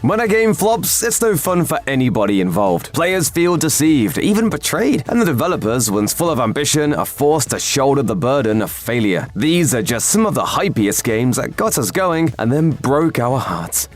When a game flops, it's no fun for anybody involved. Players feel deceived, even betrayed, and the developers, once full of ambition, are forced to shoulder the burden of failure. These are just some of the hype-iest games that got us going and then broke our hearts.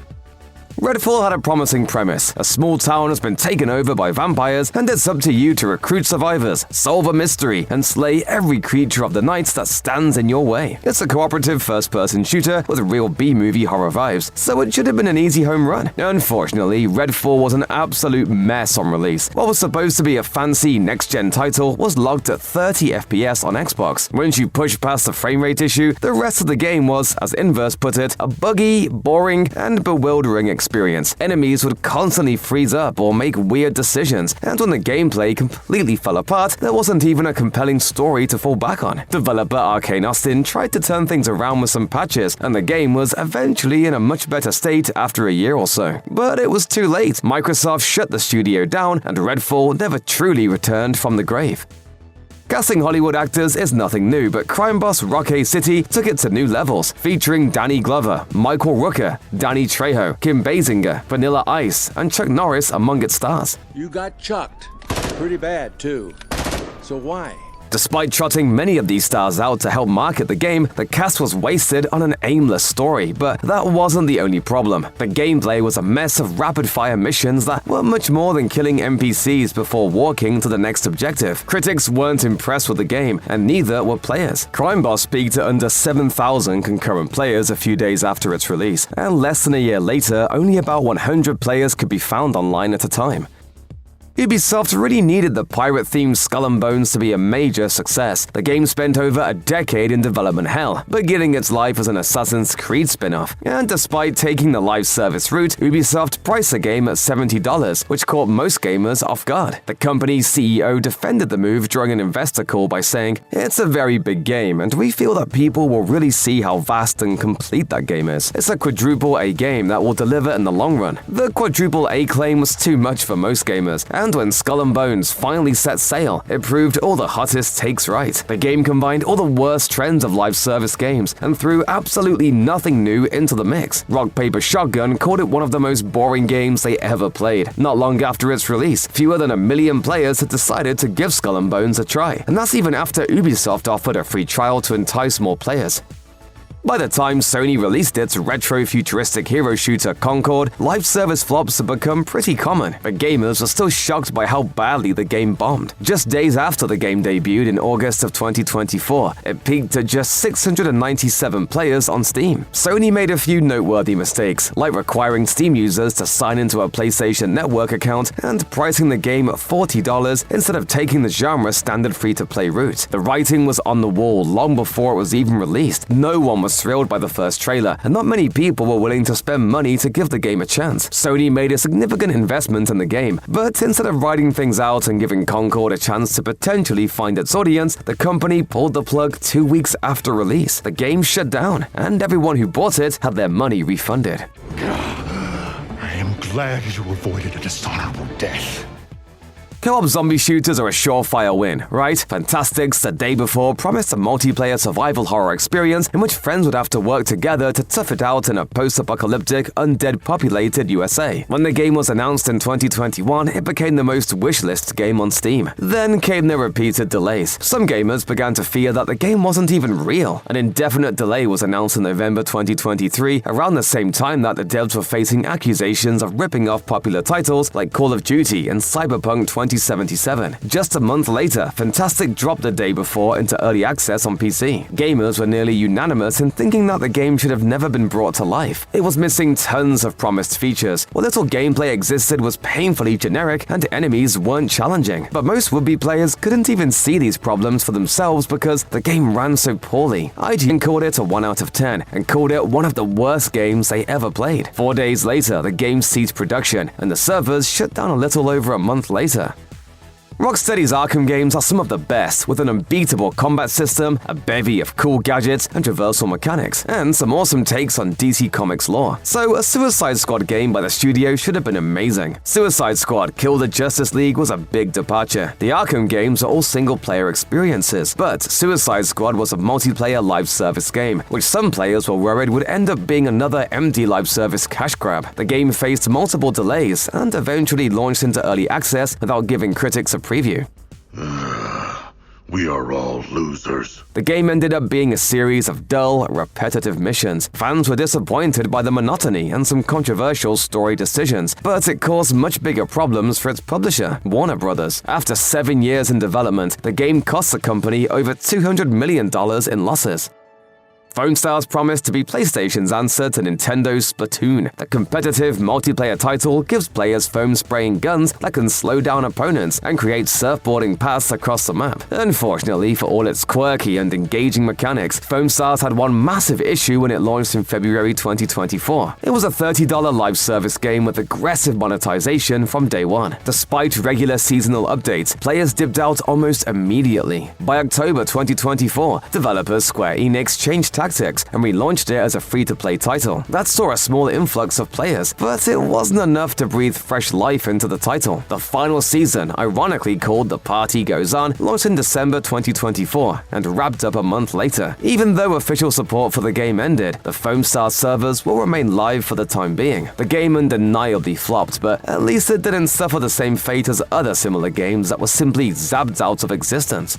Redfall had a promising premise. A small town has been taken over by vampires, and it's up to you to recruit survivors, solve a mystery, and slay every creature of the night that stands in your way. It's a cooperative first-person shooter with real B-movie horror vibes, so it should have been an easy home run. Unfortunately, Redfall was an absolute mess on release. What was supposed to be a fancy next-gen title was locked at 30 FPS on Xbox. Once you push past the frame rate issue, the rest of the game was, as Inverse put it, a buggy, boring, and bewildering experience. Enemies would constantly freeze up or make weird decisions, and when the gameplay completely fell apart, there wasn't even a compelling story to fall back on. Developer Arcane Austin tried to turn things around with some patches, and the game was eventually in a much better state after a year or so. But it was too late. Microsoft shut the studio down, and Redfall never truly returned from the grave. Casting Hollywood actors is nothing new, but crime boss Rocky City took it to new levels, featuring Danny Glover, Michael Rooker, Danny Trejo, Kim Basinger, Vanilla Ice, and Chuck Norris among its stars. You got chucked. Pretty bad, too. So why? Despite trotting many of these stars out to help market the game, the cast was wasted on an aimless story, but that wasn't the only problem. The gameplay was a mess of rapid-fire missions that were much more than killing NPCs before walking to the next objective. Critics weren't impressed with the game, and neither were players. Crime Boss peaked at under 7,000 concurrent players a few days after its release, and less than a year later, only about 100 players could be found online at a time. Ubisoft really needed the pirate-themed Skull and Bones to be a major success. The game spent over a decade in development hell, beginning its life as an Assassin's Creed spin-off. And despite taking the live service route, Ubisoft priced the game at $70, which caught most gamers off guard. The company's CEO defended the move during an investor call by saying, "It's a very big game, and we feel that people will really see how vast and complete that game is. It's a quadruple A game that will deliver in the long run." The quadruple A claim was too much for most gamers, and when Skull and Bones finally set sail, it proved all the hottest takes right. The game combined all the worst trends of live service games and threw absolutely nothing new into the mix. Rock Paper Shotgun called it one of the most boring games they ever played. Not long after its release, fewer than 1 million players had decided to give Skull and Bones a try, and that's even after Ubisoft offered a free trial to entice more players. By the time Sony released its retro-futuristic hero shooter Concord, live service flops had become pretty common, but gamers were still shocked by how badly the game bombed. Just days after the game debuted in August of 2024, it peaked at just 697 players on Steam. Sony made a few noteworthy mistakes, like requiring Steam users to sign into a PlayStation Network account and pricing the game at $40 instead of taking the genre standard free-to-play route. The writing was on the wall long before it was even released. No one was thrilled by the first trailer, and not many people were willing to spend money to give the game a chance. Sony made a significant investment in the game, but instead of riding things out and giving Concord a chance to potentially find its audience, the company pulled the plug 2 weeks after release. The game shut down, and everyone who bought it had their money refunded. I am glad you avoided a dishonorable death. Co-op zombie shooters are a surefire win, right? Fantastics the day before promised a multiplayer survival horror experience in which friends would have to work together to tough it out in a post-apocalyptic, undead-populated USA. When the game was announced in 2021, it became the most wishlist game on Steam. Then came the repeated delays. Some gamers began to fear that the game wasn't even real. An indefinite delay was announced in November 2023, around the same time that the devs were facing accusations of ripping off popular titles like Call of Duty and Cyberpunk 2077. Just a month later, Fantastic dropped the day before into early access on PC. Gamers were nearly unanimous in thinking that the game should have never been brought to life. It was missing tons of promised features. What little gameplay existed was painfully generic, and enemies weren't challenging. But most would-be players couldn't even see these problems for themselves because the game ran so poorly. IGN called it a 1 out of 10 and called it one of the worst games they ever played. 4 days later, the game ceased production, and the servers shut down a little over a month later. Rocksteady's Arkham games are some of the best, with an unbeatable combat system, a bevy of cool gadgets and traversal mechanics, and some awesome takes on DC Comics lore. So a Suicide Squad game by the studio should have been amazing. Suicide Squad Kill the Justice League was a big departure. The Arkham games are all single-player experiences, but Suicide Squad was a multiplayer live service game, which some players were worried would end up being another empty live service cash grab. The game faced multiple delays and eventually launched into early access without giving critics a preview. We are all losers. The game ended up being a series of dull, repetitive missions. Fans were disappointed by the monotony and some controversial story decisions, but it caused much bigger problems for its publisher, Warner Brothers. After 7 years in development, the game cost the company over $200 million in losses. Foamstars promised to be PlayStation's answer to Nintendo's Splatoon. The competitive multiplayer title gives players foam-spraying guns that can slow down opponents and create surfboarding paths across the map. Unfortunately, for all its quirky and engaging mechanics, Foamstars had one massive issue when it launched in February 2024. It was a $30 live service game with aggressive monetization from day one. Despite regular seasonal updates, players dipped out almost immediately. By October 2024, developers Square Enix changed tactics and relaunched it as a free-to-play title. That saw a small influx of players, but it wasn't enough to breathe fresh life into the title. The final season, ironically called The Party Goes On, launched in December 2024 and wrapped up a month later. Even though official support for the game ended, the Foamstars servers will remain live for the time being. The game undeniably flopped, but at least it didn't suffer the same fate as other similar games that were simply zapped out of existence.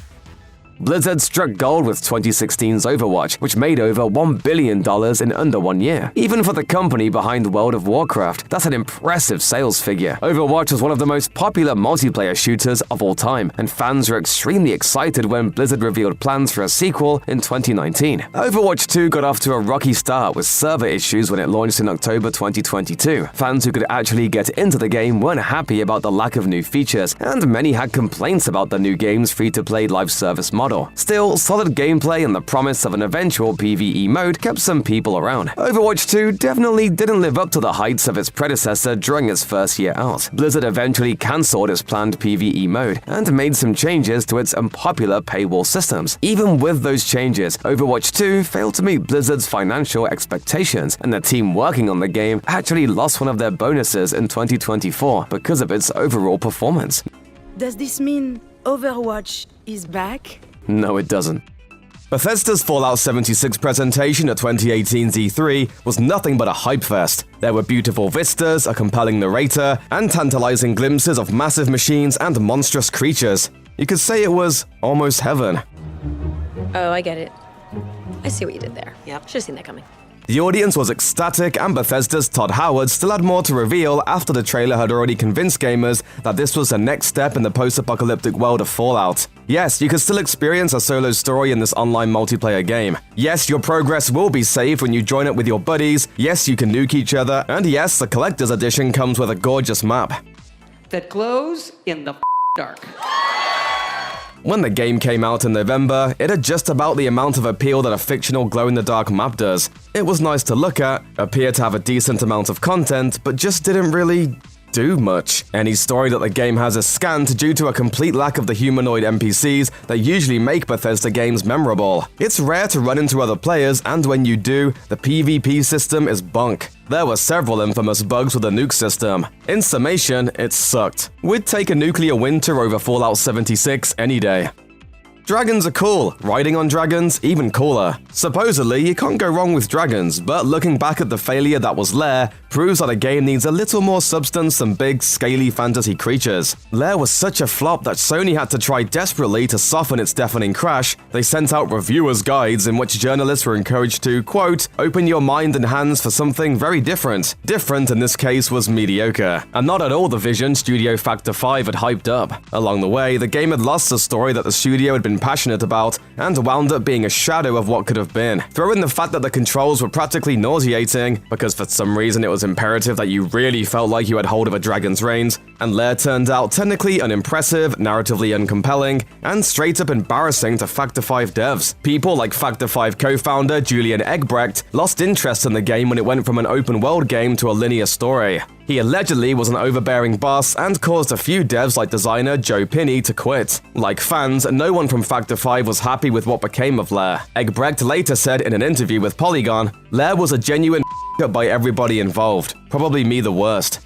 Blizzard struck gold with 2016's Overwatch, which made over $1 billion in under 1 year. Even for the company behind World of Warcraft, that's an impressive sales figure. Overwatch was one of the most popular multiplayer shooters of all time, and fans were extremely excited when Blizzard revealed plans for a sequel in 2019. Overwatch 2 got off to a rocky start with server issues when it launched in October 2022. Fans who could actually get into the game weren't happy about the lack of new features, and many had complaints about the new game's free-to-play live service model. Still, solid gameplay and the promise of an eventual PvE mode kept some people around. Overwatch 2 definitely didn't live up to the heights of its predecessor during its first year out. Blizzard eventually cancelled its planned PvE mode and made some changes to its unpopular paywall systems. Even with those changes, Overwatch 2 failed to meet Blizzard's financial expectations, and the team working on the game actually lost one of their bonuses in 2024 because of its overall performance. Does this mean Overwatch is back? No, it doesn't. Bethesda's Fallout 76 presentation at 2018's E3 was nothing but a hype fest. There were beautiful vistas, a compelling narrator, and tantalizing glimpses of massive machines and monstrous creatures. You could say it was almost heaven. Oh, I get it. I see what you did there. Yep, should've seen that coming. The audience was ecstatic, and Bethesda's Todd Howard still had more to reveal after the trailer had already convinced gamers that this was the next step in the post-apocalyptic world of Fallout. Yes, you can still experience a solo story in this online multiplayer game. Yes, your progress will be saved when you join up with your buddies. Yes, you can nuke each other. And yes, the collector's edition comes with a gorgeous map that glows in the dark. When the game came out in November, it had just about the amount of appeal that a fictional glow-in-the-dark map does. It was nice to look at, appeared to have a decent amount of content, but just didn't really do much. Any story that the game has is scant due to a complete lack of the humanoid NPCs that usually make Bethesda games memorable. It's rare to run into other players, and when you do, the PvP system is bunk. There were several infamous bugs with the nuke system. In summation, it sucked. We'd take a nuclear winter over Fallout 76 any day. Dragons are cool. Riding on dragons, even cooler. Supposedly, you can't go wrong with dragons, but looking back at the failure that was Lair proves that a game needs a little more substance than big, scaly fantasy creatures. Lair was such a flop that Sony had to try desperately to soften its deafening crash. They sent out reviewers' guides in which journalists were encouraged to, quote, open your mind and hands for something very different. Different in this case was mediocre, and not at all the vision Studio Factor 5 had hyped up. Along the way, the game had lost the story that the studio had been passionate about, and wound up being a shadow of what could have been. Throw in the fact that the controls were practically nauseating, because for some reason it was imperative that you really felt like you had hold of a dragon's reins, and Lair turned out technically unimpressive, narratively uncompelling, and straight up embarrassing to Factor 5 devs. People like Factor 5 co-founder Julian Egbrecht lost interest in the game when it went from an open-world game to a linear story. He allegedly was an overbearing boss and caused a few devs like designer Joe Pinney to quit. Like fans, no one from Factor 5 was happy with what became of Lair. Egbrecht later said in an interview with Polygon, "Lair was a genuine up by everybody involved, probably me the worst."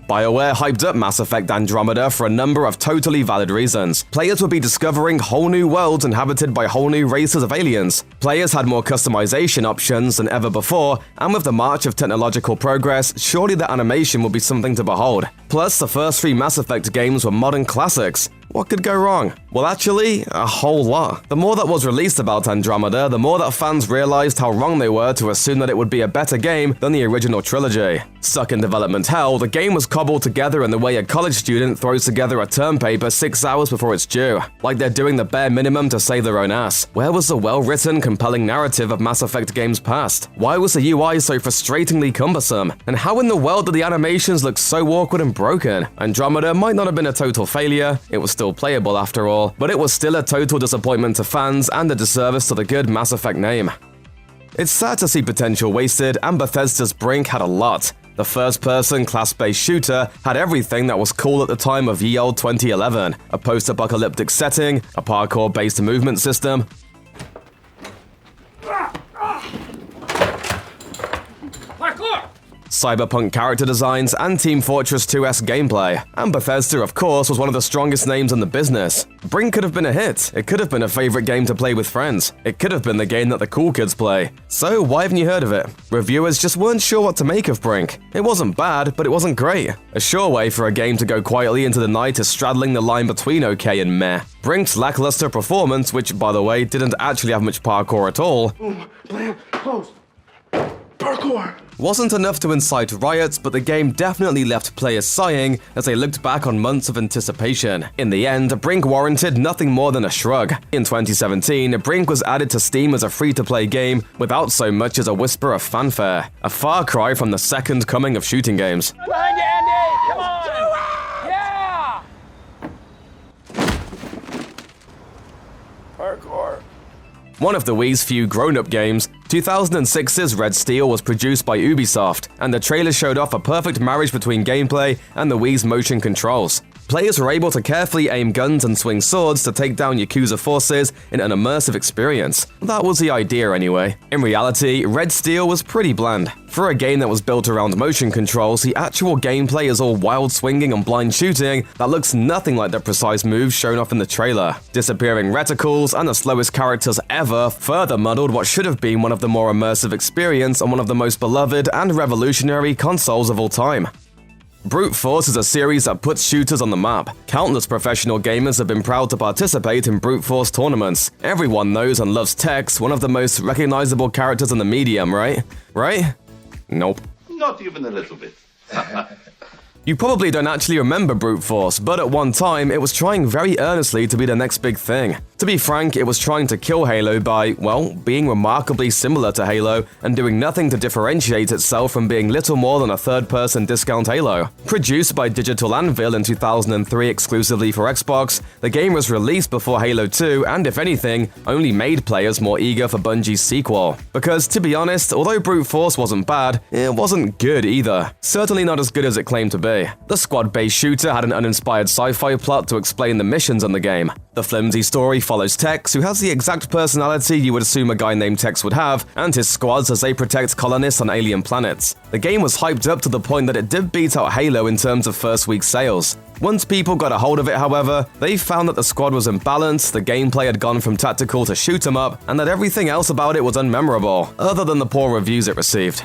BioWare hyped up Mass Effect Andromeda for a number of totally valid reasons. Players would be discovering whole new worlds inhabited by whole new races of aliens. Players had more customization options than ever before, and with the march of technological progress, surely the animation would be something to behold. Plus, the first 3 Mass Effect games were modern classics. What could go wrong? Well, actually, a whole lot. The more that was released about Andromeda, the more that fans realized how wrong they were to assume that it would be a better game than the original trilogy. Stuck in development hell, the game was cobbled together in the way a college student throws together a term paper 6 hours before it's due, like they're doing the bare minimum to save their own ass. Where was the well-written, compelling narrative of Mass Effect games past? Why was the UI so frustratingly cumbersome? And how in the world did the animations look so awkward and broken? Andromeda might not have been a total failure, it was still playable after all, but it was still a total disappointment to fans and a disservice to the good Mass Effect name. It's sad to see potential wasted, and Bethesda's Brink had a lot. The first-person, class-based shooter had everything that was cool at the time of ye olde 2011. A post-apocalyptic setting, a parkour-based movement system, Cyberpunk character designs, and Team Fortress 2's gameplay. And Bethesda, of course, was one of the strongest names in the business. Brink could have been a hit. It could have been a favorite game to play with friends. It could have been the game that the cool kids play. So why haven't you heard of it? Reviewers just weren't sure what to make of Brink. It wasn't bad, but it wasn't great. A sure way for a game to go quietly into the night is straddling the line between okay and meh. Brink's lackluster performance, which, by the way, didn't actually have much parkour at all, Close. Parkour. wasn't enough to incite riots, but the game definitely left players sighing as they looked back on months of anticipation. In the end, Brink warranted nothing more than a shrug. In 2017, Brink was added to Steam as a free-to-play game without so much as a whisper of fanfare. A far cry from the second coming of shooting games. Parkour. One of the Wii's few grown-up games, 2006's Red Steel was produced by Ubisoft, and the trailer showed off a perfect marriage between gameplay and the Wii's motion controls. Players were able to carefully aim guns and swing swords to take down Yakuza forces in an immersive experience. That was the idea anyway. In reality, Red Steel was pretty bland. For a game that was built around motion controls, the actual gameplay is all wild swinging and blind shooting that looks nothing like the precise moves shown off in the trailer. Disappearing reticles and the slowest characters ever further muddled what should have been one of the more immersive experience on one of the most beloved and revolutionary consoles of all time. Brute Force is a series that puts shooters on the map. Countless professional gamers have been proud to participate in Brute Force tournaments. Everyone knows and loves Tex, one of the most recognizable characters in the medium, right? Right? Nope. Not even a little bit. You probably don't actually remember Brute Force, but at one time it was trying very earnestly to be the next big thing. To be frank, it was trying to kill Halo by, well, being remarkably similar to Halo and doing nothing to differentiate itself from being little more than a third-person discount Halo. Produced by Digital Anvil in 2003 exclusively for Xbox, the game was released before Halo 2 and, if anything, only made players more eager for Bungie's sequel. Because, to be honest, although Brute Force wasn't bad, it wasn't good either. Certainly not as good as it claimed to be. The squad-based shooter had an uninspired sci-fi plot to explain the missions in the game. The flimsy story follows Tex, who has the exact personality you would assume a guy named Tex would have, and his squads as they protect colonists on alien planets. The game was hyped up to the point that it did beat out Halo in terms of first-week sales. Once people got a hold of it, however, they found that the squad was imbalanced, the gameplay had gone from tactical to shoot 'em up, and that everything else about it was unmemorable, other than the poor reviews it received.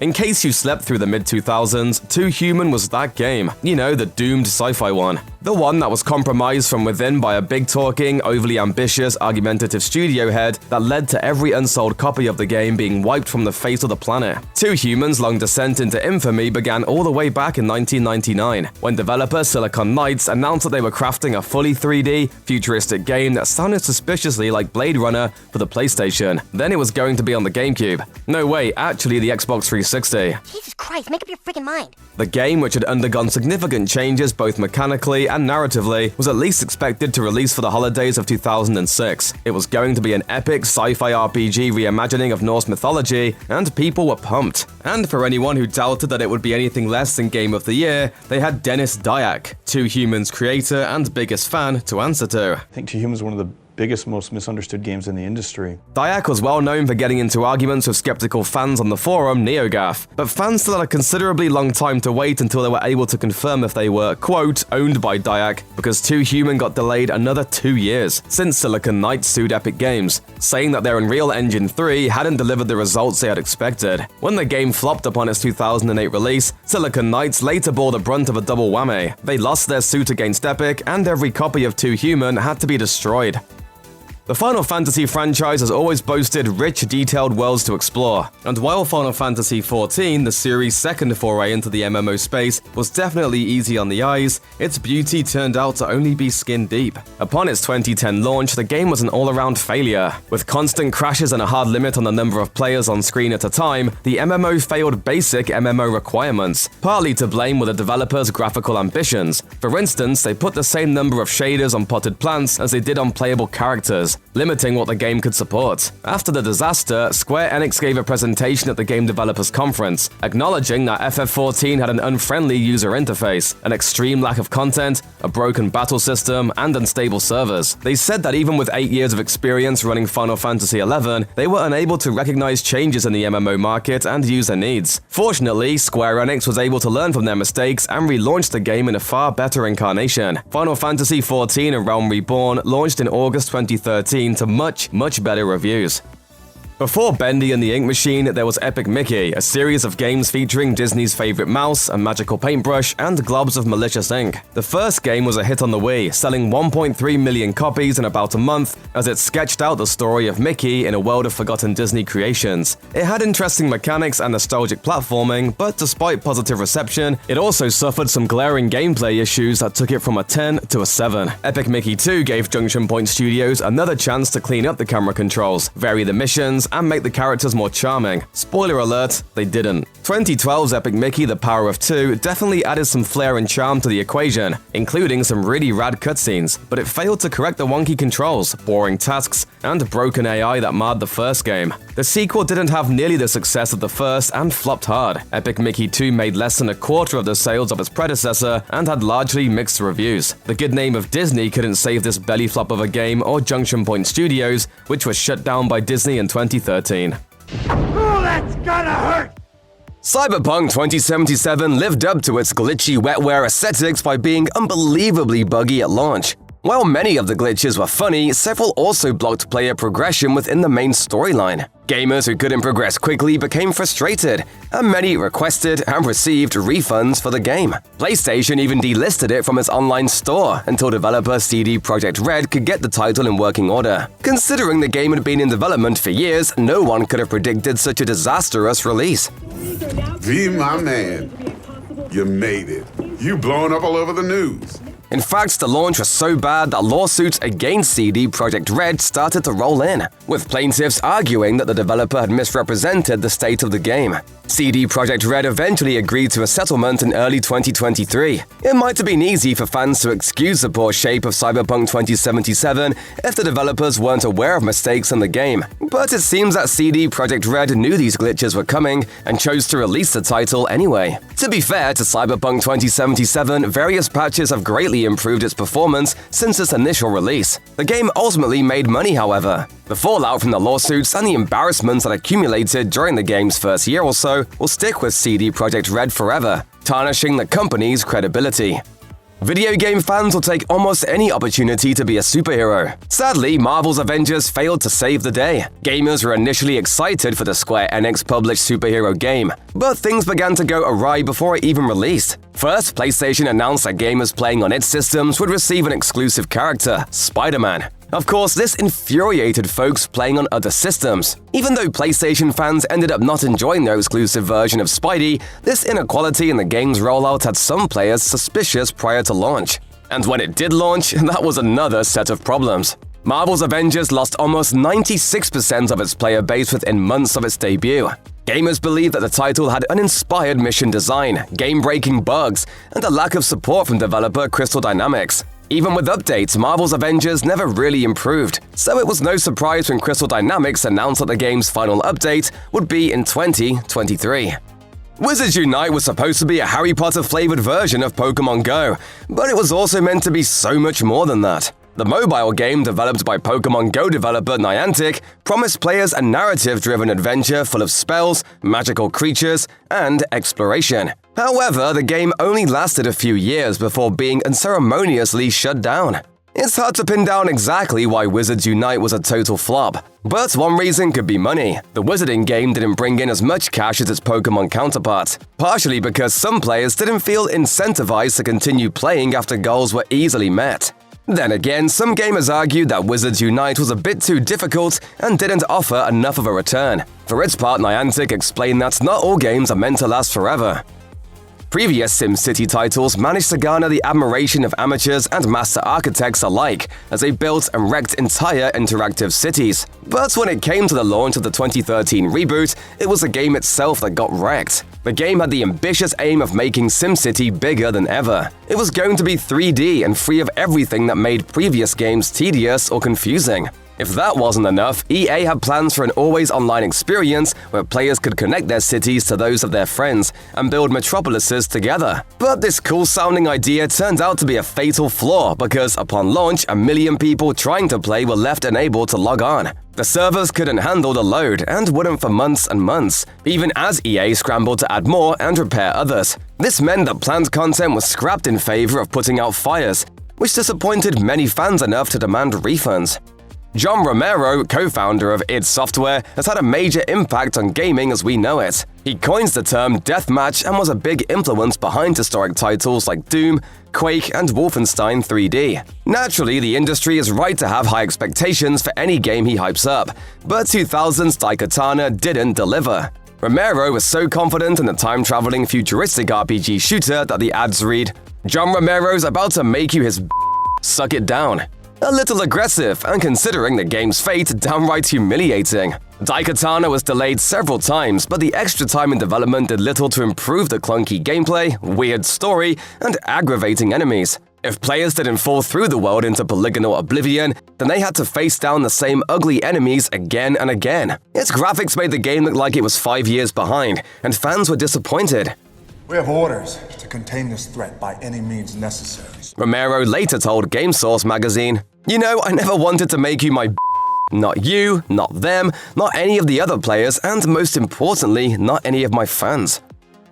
In case you slept through the mid-2000s, Too Human was that game. You know, the doomed sci-fi one. The one that was compromised from within by a big-talking, overly ambitious, argumentative studio head that led to every unsold copy of the game being wiped from the face of the planet. Too Human's long descent into infamy began all the way back in 1999, when developer Silicon Knights announced that they were crafting a fully 3D, futuristic game that sounded suspiciously like Blade Runner for the PlayStation. Then it was going to be on the GameCube. No way, actually the Xbox 360 360. Jesus Christ, make up your freaking mind. The game, which had undergone significant changes both mechanically and narratively, was at least expected to release for the holidays of 2006. It was going to be an epic sci-fi RPG reimagining of Norse mythology, and people were pumped. And for anyone who doubted that it would be anything less than Game of the Year, they had Dennis Dyack, 2 Humans creator and biggest fan, to answer to. I think 2 Humans is one of the biggest, most misunderstood games in the industry. Dyack was well known for getting into arguments with skeptical fans on the forum NeoGAF, but fans still had a considerably long time to wait until they were able to confirm if they were, quote, owned by Dyack, because 2 Human got delayed another 2 years, since Silicon Knights sued Epic Games, saying that their Unreal Engine 3 hadn't delivered the results they had expected. When the game flopped upon its 2008 release, Silicon Knights later bore the brunt of a double whammy. They lost their suit against Epic, and every copy of 2 Human had to be destroyed. The Final Fantasy franchise has always boasted rich, detailed worlds to explore, and while Final Fantasy XIV, the series' second foray into the MMO space, was definitely easy on the eyes, its beauty turned out to only be skin deep. Upon its 2010 launch, the game was an all-around failure. With constant crashes and a hard limit on the number of players on screen at a time, the MMO failed basic MMO requirements. Partly to blame were the developers' graphical ambitions. For instance, they put the same number of shaders on potted plants as they did on playable characters, limiting what the game could support. After the disaster, Square Enix gave a presentation at the Game Developers Conference, acknowledging that FF14 had an unfriendly user interface, an extreme lack of content, a broken battle system, and unstable servers. They said that even with 8 years of experience running Final Fantasy XI, they were unable to recognize changes in the MMO market and user needs. Fortunately, Square Enix was able to learn from their mistakes and relaunch the game in a far better incarnation. Final Fantasy XIV: A Realm Reborn launched in August 2013 to much better reviews. Before Bendy and the Ink Machine, there was Epic Mickey, a series of games featuring Disney's favorite mouse, a magical paintbrush, and globs of malicious ink. The first game was a hit on the Wii, selling 1.3 million copies in about a month, as it sketched out the story of Mickey in a world of forgotten Disney creations. It had interesting mechanics and nostalgic platforming, but despite positive reception, it also suffered some glaring gameplay issues that took it from a 10 to a 7. Epic Mickey 2 gave Junction Point Studios another chance to clean up the camera controls, vary the missions, and make the characters more charming. Spoiler alert, they didn't. 2012's Epic Mickey: The Power of Two definitely added some flair and charm to the equation, including some really rad cutscenes, but it failed to correct the wonky controls, boring tasks, and broken AI that marred the first game. The sequel didn't have nearly the success of the first and flopped hard. Epic Mickey 2 made less than a quarter of the sales of its predecessor and had largely mixed reviews. The good name of Disney couldn't save this belly flop of a game or Junction Point Studios, which was shut down by Disney in 2013. Oh, that's gonna hurt! Cyberpunk 2077 lived up to its glitchy wetware aesthetics by being unbelievably buggy at launch. While many of the glitches were funny, several also blocked player progression within the main storyline. Gamers who couldn't progress quickly became frustrated, and many requested and received refunds for the game. PlayStation even delisted it from its online store until developer CD Projekt Red could get the title in working order. Considering the game had been in development for years, no one could have predicted such a disastrous release. V, my man, you made it. You blowing up all over the news. In fact, the launch was so bad that lawsuits against CD Projekt Red started to roll in, with plaintiffs arguing that the developer had misrepresented the state of the game. CD Projekt Red eventually agreed to a settlement in early 2023. It might have been easy for fans to excuse the poor shape of Cyberpunk 2077 if the developers weren't aware of mistakes in the game, but it seems that CD Projekt Red knew these glitches were coming and chose to release the title anyway. To be fair to Cyberpunk 2077, various patches have greatly improved its performance since its initial release. The game ultimately made money, however. The fallout from the lawsuits and the embarrassments that accumulated during the game's first year or so will stick with CD Projekt Red forever, tarnishing the company's credibility. Video game fans will take almost any opportunity to be a superhero. Sadly, Marvel's Avengers failed to save the day. Gamers were initially excited for the Square Enix-published superhero game, but things began to go awry before it even released. First, PlayStation announced that gamers playing on its systems would receive an exclusive character, Spider-Man. Of course, this infuriated folks playing on other systems. Even though PlayStation fans ended up not enjoying their exclusive version of Spidey, this inequality in the game's rollout had some players suspicious prior to launch. And when it did launch, that was another set of problems. Marvel's Avengers lost almost 96% of its player base within months of its debut. Gamers believed that the title had uninspired mission design, game-breaking bugs, and a lack of support from developer Crystal Dynamics. Even with updates, Marvel's Avengers never really improved, so it was no surprise when Crystal Dynamics announced that the game's final update would be in 2023. Wizards Unite was supposed to be a Harry Potter-flavored version of Pokémon Go, but it was also meant to be so much more than that. The mobile game, developed by Pokémon Go developer Niantic, promised players a narrative-driven adventure full of spells, magical creatures, and exploration. However, the game only lasted a few years before being unceremoniously shut down. It's hard to pin down exactly why Wizards Unite was a total flop, but one reason could be money. The Wizarding game didn't bring in as much cash as its Pokémon counterpart, partially because some players didn't feel incentivized to continue playing after goals were easily met. Then again, some gamers argued that Wizards Unite was a bit too difficult and didn't offer enough of a return. For its part, Niantic explained that not all games are meant to last forever. Previous SimCity titles managed to garner the admiration of amateurs and master architects alike as they built and wrecked entire interactive cities. But when it came to the launch of the 2013 reboot, it was the game itself that got wrecked. The game had the ambitious aim of making SimCity bigger than ever. It was going to be 3D and free of everything that made previous games tedious or confusing. If that wasn't enough, EA had plans for an always-online experience where players could connect their cities to those of their friends and build metropolises together. But this cool-sounding idea turned out to be a fatal flaw because upon launch, 1 million people trying to play were left unable to log on. The servers couldn't handle the load and wouldn't for months and months, even as EA scrambled to add more and repair others. This meant that planned content was scrapped in favor of putting out fires, which disappointed many fans enough to demand refunds. John Romero, co-founder of id Software, has had a major impact on gaming as we know it. He coins the term deathmatch and was a big influence behind historic titles like Doom, Quake, and Wolfenstein 3D. Naturally, the industry is right to have high expectations for any game he hypes up, but 2000's Daikatana didn't deliver. Romero was so confident in the time-traveling futuristic RPG shooter that the ads read, "John Romero's about to make you his suck it down." A little aggressive, and considering the game's fate, downright humiliating. Daikatana was delayed several times, but the extra time in development did little to improve the clunky gameplay, weird story, and aggravating enemies. If players didn't fall through the world into polygonal oblivion, then they had to face down the same ugly enemies again and again. Its graphics made the game look like it was 5 years behind, and fans were disappointed. We have orders to contain this threat by any means necessary. Romero later told GameSource magazine, "You know, I never wanted to make you my not you, not them, not any of the other players, and most importantly, not any of my fans."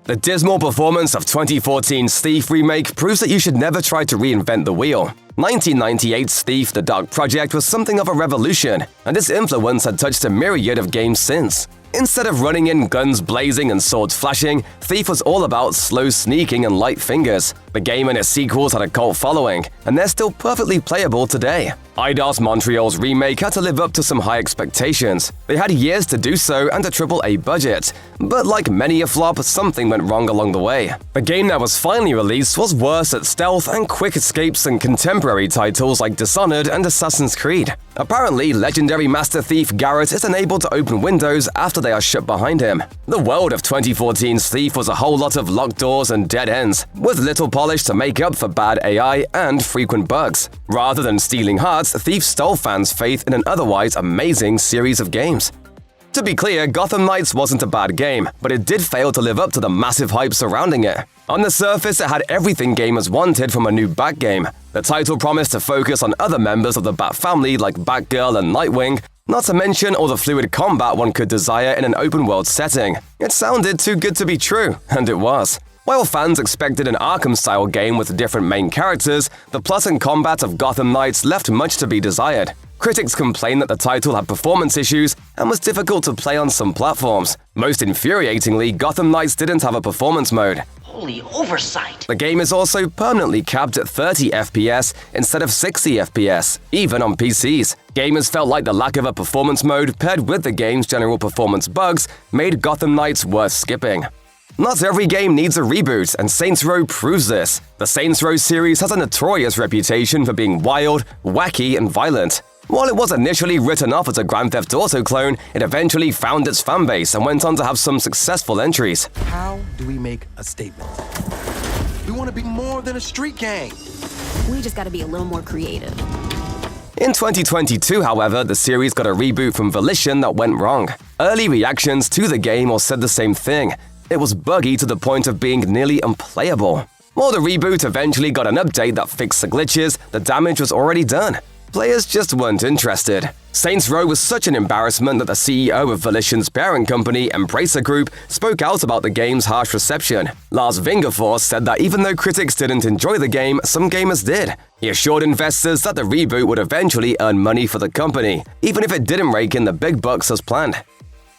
The dismal performance of 2014's Thief remake proves that you should never try to reinvent the wheel. 1998's Thief: The Dark Project was something of a revolution, and its influence had touched a myriad of games since. Instead of running in guns blazing and swords flashing, Thief was all about slow sneaking and light fingers. The game and its sequels had a cult following, and they're still perfectly playable today. Eidos Montreal's remake had to live up to some high expectations. They had years to do so and a AAA budget, but like many a flop, something went wrong along the way. The game that was finally released was worse at stealth and quick escapes than contemporary titles like Dishonored and Assassin's Creed. Apparently, legendary Master Thief Garrett is unable to open windows after they are shut behind him. The world of 2014's Thief was a whole lot of locked doors and dead ends, with little polish to make up for bad AI and frequent bugs. Rather than stealing hearts, Thief stole fans' faith in an otherwise amazing series of games. To be clear, Gotham Knights wasn't a bad game, but it did fail to live up to the massive hype surrounding it. On the surface, it had everything gamers wanted from a new Bat game. The title promised to focus on other members of the Bat family like Batgirl and Nightwing, not to mention all the fluid combat one could desire in an open-world setting. It sounded too good to be true, and it was. While fans expected an Arkham-style game with different main characters, the plot and combat of Gotham Knights left much to be desired. Critics complained that the title had performance issues and was difficult to play on some platforms. Most infuriatingly, Gotham Knights didn't have a performance mode. Holy oversight! The game is also permanently capped at 30 FPS instead of 60 FPS, even on PCs. Gamers felt like the lack of a performance mode paired with the game's general performance bugs made Gotham Knights worth skipping. Not every game needs a reboot, and Saints Row proves this. The Saints Row series has a notorious reputation for being wild, wacky, and violent. While it was initially written off as a Grand Theft Auto clone, it eventually found its fanbase and went on to have some successful entries. How do we make a statement? We want to be more than a street gang. We just gotta be a little more creative. In 2022, however, the series got a reboot from Volition that went wrong. Early reactions to the game all said the same thing. It was buggy to the point of being nearly unplayable. While the reboot eventually got an update that fixed the glitches, the damage was already done. Players just weren't interested. Saints Row was such an embarrassment that the CEO of Volition's parent company, Embracer Group, spoke out about the game's harsh reception. Lars Vingerfors said that even though critics didn't enjoy the game, some gamers did. He assured investors that the reboot would eventually earn money for the company, even if it didn't rake in the big bucks as planned.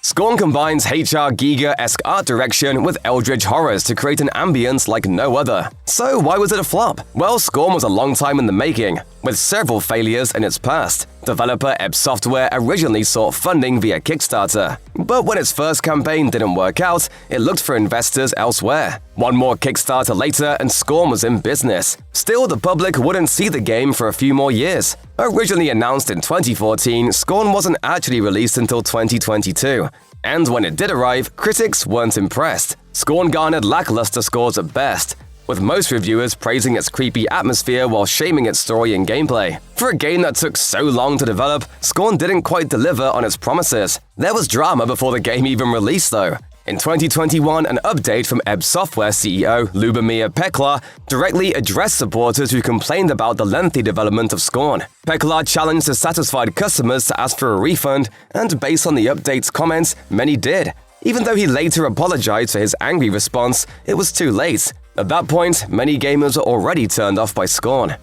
Scorn combines HR Giga-esque art direction with eldritch horrors to create an ambience like no other. So why was it a flop? Well, Scorn was a long time in the making, with several failures in its past. Developer Ebb Software originally sought funding via Kickstarter, but when its first campaign didn't work out, it looked for investors elsewhere. One more Kickstarter later and Scorn was in business. Still, the public wouldn't see the game for a few more years. Originally announced in 2014, Scorn wasn't actually released until 2022. And when it did arrive, critics weren't impressed. Scorn garnered lackluster scores at best, with most reviewers praising its creepy atmosphere while shaming its story and gameplay. For a game that took so long to develop, Scorn didn't quite deliver on its promises. There was drama before the game even released, though. In 2021, an update from Ebb Software CEO Lubomir Peklar directly addressed supporters who complained about the lengthy development of Scorn. Peklar challenged dissatisfied customers to ask for a refund, and based on the update's comments, many did. Even though he later apologized for his angry response, it was too late. At that point, many gamers were already turned off by Scorn.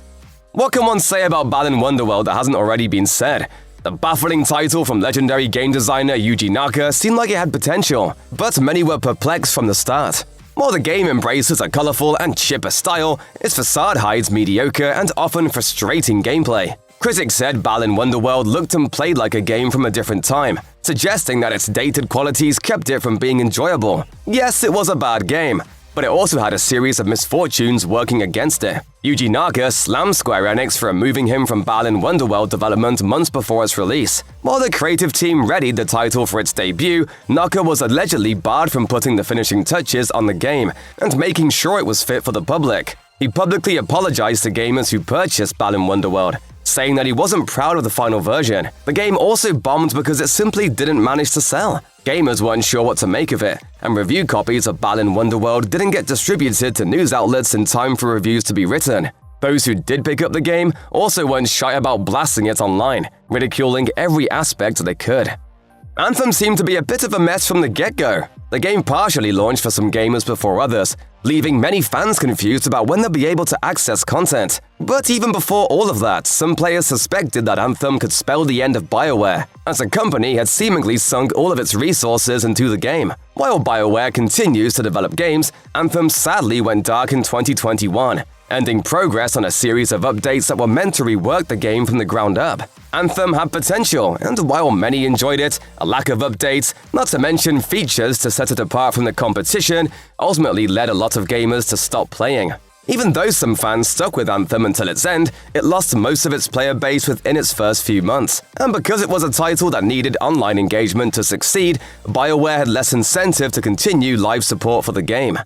What can one say about Balan Wonderworld that hasn't already been said? The baffling title from legendary game designer Yuji Naka seemed like it had potential, but many were perplexed from the start. While the game embraces a colorful and chipper style, its facade hides mediocre and often frustrating gameplay. Critics said Balan Wonderworld looked and played like a game from a different time, suggesting that its dated qualities kept it from being enjoyable. Yes, it was a bad game, but it also had a series of misfortunes working against it. Yuji Naka slammed Square Enix for removing him from Balan Wonderworld development months before its release. While the creative team readied the title for its debut, Naka was allegedly barred from putting the finishing touches on the game and making sure it was fit for the public. He publicly apologized to gamers who purchased Balan Wonderworld, saying that he wasn't proud of the final version. The game also bombed because it simply didn't manage to sell. Gamers weren't sure what to make of it, and review copies of Balan Wonderworld didn't get distributed to news outlets in time for reviews to be written. Those who did pick up the game also weren't shy about blasting it online, ridiculing every aspect they could. Anthem seemed to be a bit of a mess from the get-go. The game partially launched for some gamers before others, leaving many fans confused about when they'll be able to access content. But even before all of that, some players suspected that Anthem could spell the end of BioWare, as the company had seemingly sunk all of its resources into the game. While BioWare continues to develop games, Anthem sadly went dark in 2021, ending progress on a series of updates that were meant to rework the game from the ground up. Anthem had potential, and while many enjoyed it, a lack of updates, not to mention features to set it apart from the competition, ultimately led a lot of gamers to stop playing. Even though some fans stuck with Anthem until its end, it lost most of its player base within its first few months. And because it was a title that needed online engagement to succeed, BioWare had less incentive to continue live support for the game.